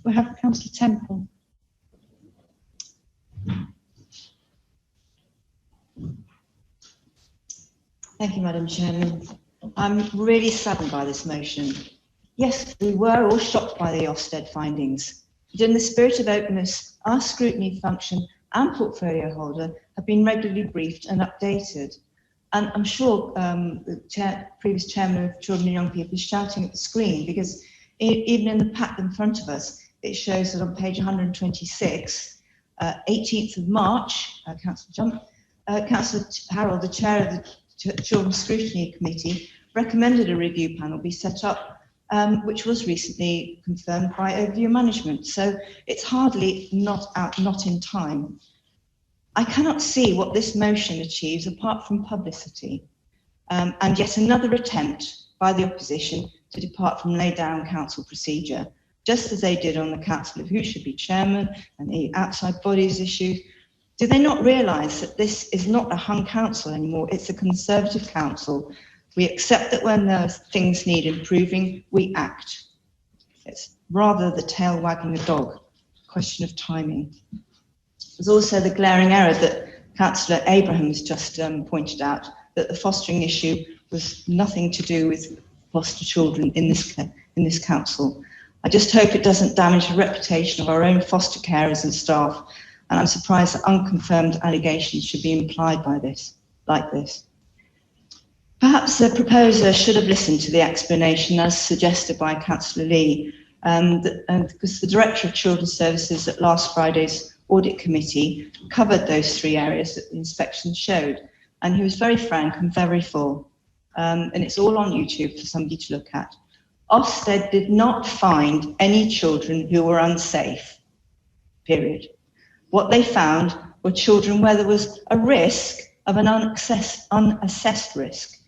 We have Councillor Temple. Thank you, Madam Chairman. I'm really saddened by this motion. Yes, we were all shocked by the Ofsted findings, but in the spirit of openness, our scrutiny function and portfolio holder have been regularly briefed and updated. And I'm sure the previous chairman of Children and Young People is shouting at the screen, because even in the pack in front of us, it shows that on page 126, 18th of March, Councillor Harold, the chair of the Children's Scrutiny Committee, recommended a review panel be set up, which was recently confirmed by Overview Management. So it's hardly not in time. I cannot see what this motion achieves apart from publicity, and yet another attempt by the opposition to depart from laid down council procedure, just as they did on the council of who should be chairman and the outside bodies issue. Do they not realise that this is not a hung council anymore? It's a Conservative council. We accept that when there's things need improving, we act. It's rather the tail wagging the dog, question of timing. There's also the glaring error that Councillor Abraham has just pointed out, that the fostering issue was nothing to do with foster children in this council. I just hope it doesn't damage the reputation of our own foster carers and staff, and I'm surprised that unconfirmed allegations should be implied by this, like this. Perhaps the proposer should have listened to the explanation as suggested by Councillor Lee, because the Director of Children's Services at last Friday's Audit Committee covered those three areas that the inspection showed, and he was very frank and very full, and it's all on YouTube for somebody to look at. Ofsted did not find any children who were unsafe, period. What they found were children where there was a risk of an unassessed risk.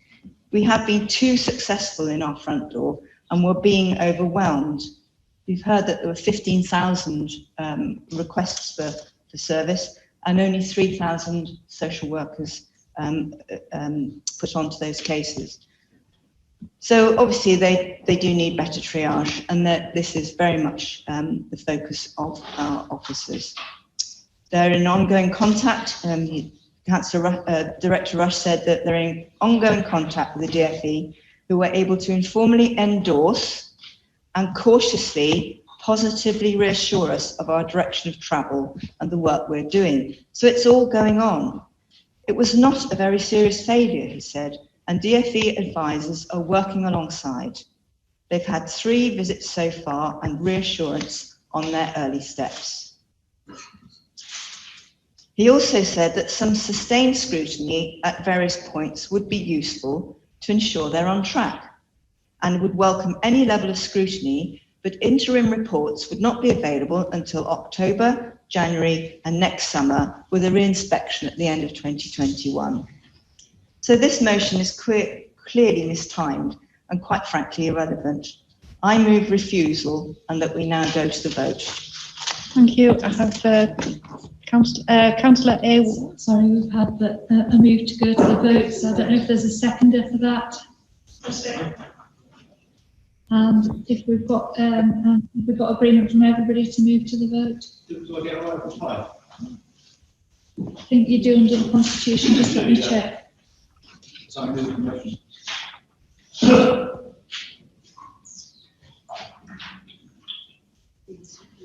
We have been too successful in our front door and we're being overwhelmed. We've heard that there were 15,000 requests for service and only 3,000 social workers put onto those cases. So obviously they do need better triage, and that this is very much the focus of our officers. They're in ongoing contact. Director Rush said that they're in ongoing contact with the DfE, who were able to informally endorse and cautiously, positively reassure us of our direction of travel and the work we're doing. So it's all going on. It was not a very serious failure, he said, and DfE advisors are working alongside. They've had 3 visits so far and reassurance on their early steps. He also said that some sustained scrutiny at various points would be useful to ensure they're on track, and would welcome any level of scrutiny, but interim reports would not be available until October, January and next summer, with a re-inspection at the end of 2021. So this motion is clearly mistimed and quite frankly irrelevant. I move refusal and that we now go to the vote. Thank you. I have Councillor A. Sorry, we've had a move to go to the vote, so I don't know if there's a seconder for that. And if we've got agreement from everybody to move to the vote. Do I get a right reply? I think you do under the Constitution. Just let me check. So I move the motion.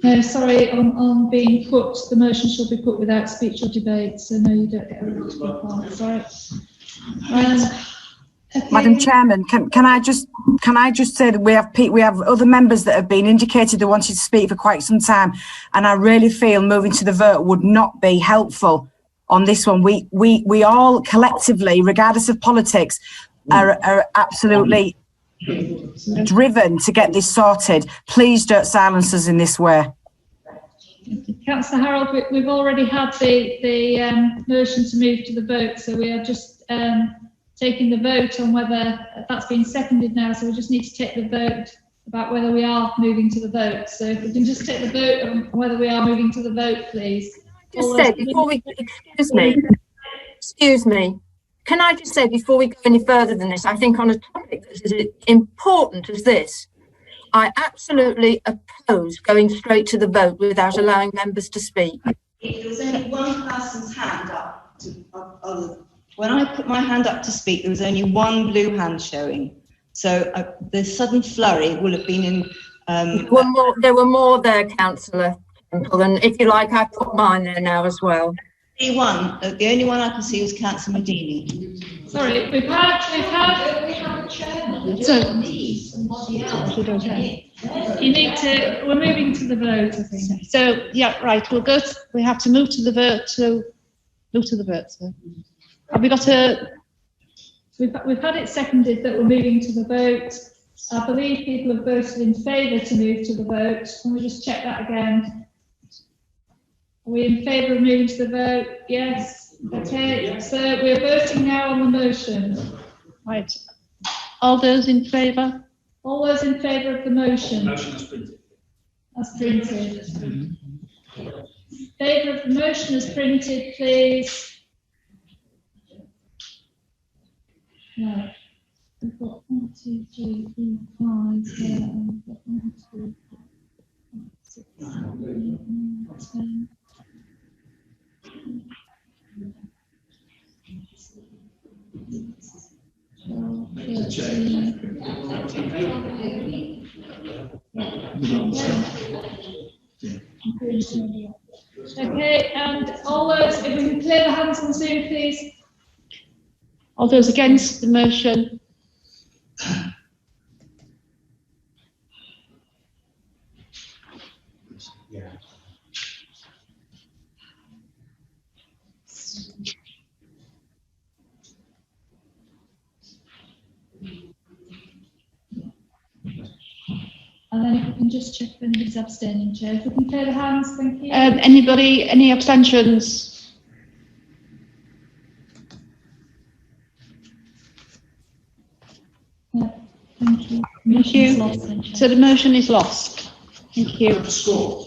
No, sorry, on being put, the motion shall be put without speech or debate, so no, you don't get a right to reply. Sorry. Okay. Madam Chairman, can I just say that we have other members that have been indicated they wanted to speak for quite some time, and I really feel moving to the vote would not be helpful on this one. We all collectively, regardless of politics, are absolutely driven to get this sorted. Please don't silence us in this way. Councillor Harold, we've already had the motion to move to the vote, so we are just taking the vote on whether that's been seconded now. So we just need to take the vote about whether we are moving to the vote. So if we can just take the vote on whether we are moving to the vote, please. Just say before we, excuse me. Can I just say before we go any further than this, I think on a topic that's as important as this, I absolutely oppose going straight to the vote without allowing members to speak. There was only one person's hand up. When I put my hand up to speak, there was only one blue hand showing. So the sudden flurry will have been in. There were more there, Councillor Temple, and if you like, I put mine there now as well. The only one I can see was Councillor Medini. Sorry, we've had a chairman. So, You need to, we're moving to the vote, I think. so yeah, right. We have to move to the vote. So, move to the vote. So, have we got a? We've had it seconded that we're moving to the vote. I believe people have voted in favour to move to the vote. Can we just check that again? Are we in favour of moving to the vote? Yes. Okay. So we're voting now on the motion. Right. All those in favour? All those in favour of the motion? Motion as printed. As printed. Favour of the motion as printed, please. Right. We've got 1, 2, 3, 4, 5, 7, 1, 2, 3, 6, 7, 8, 10. Okay, and all those, if we can clear the hands on Zoom, please. All those against the motion? Yeah. And then if we can just check if anybody's abstaining, Chair. If we can clear the hands, thank you. Anybody? Any abstentions? Yeah, thank you. Thank you. Lost then, Chair. So the motion is lost. Thank you. The score.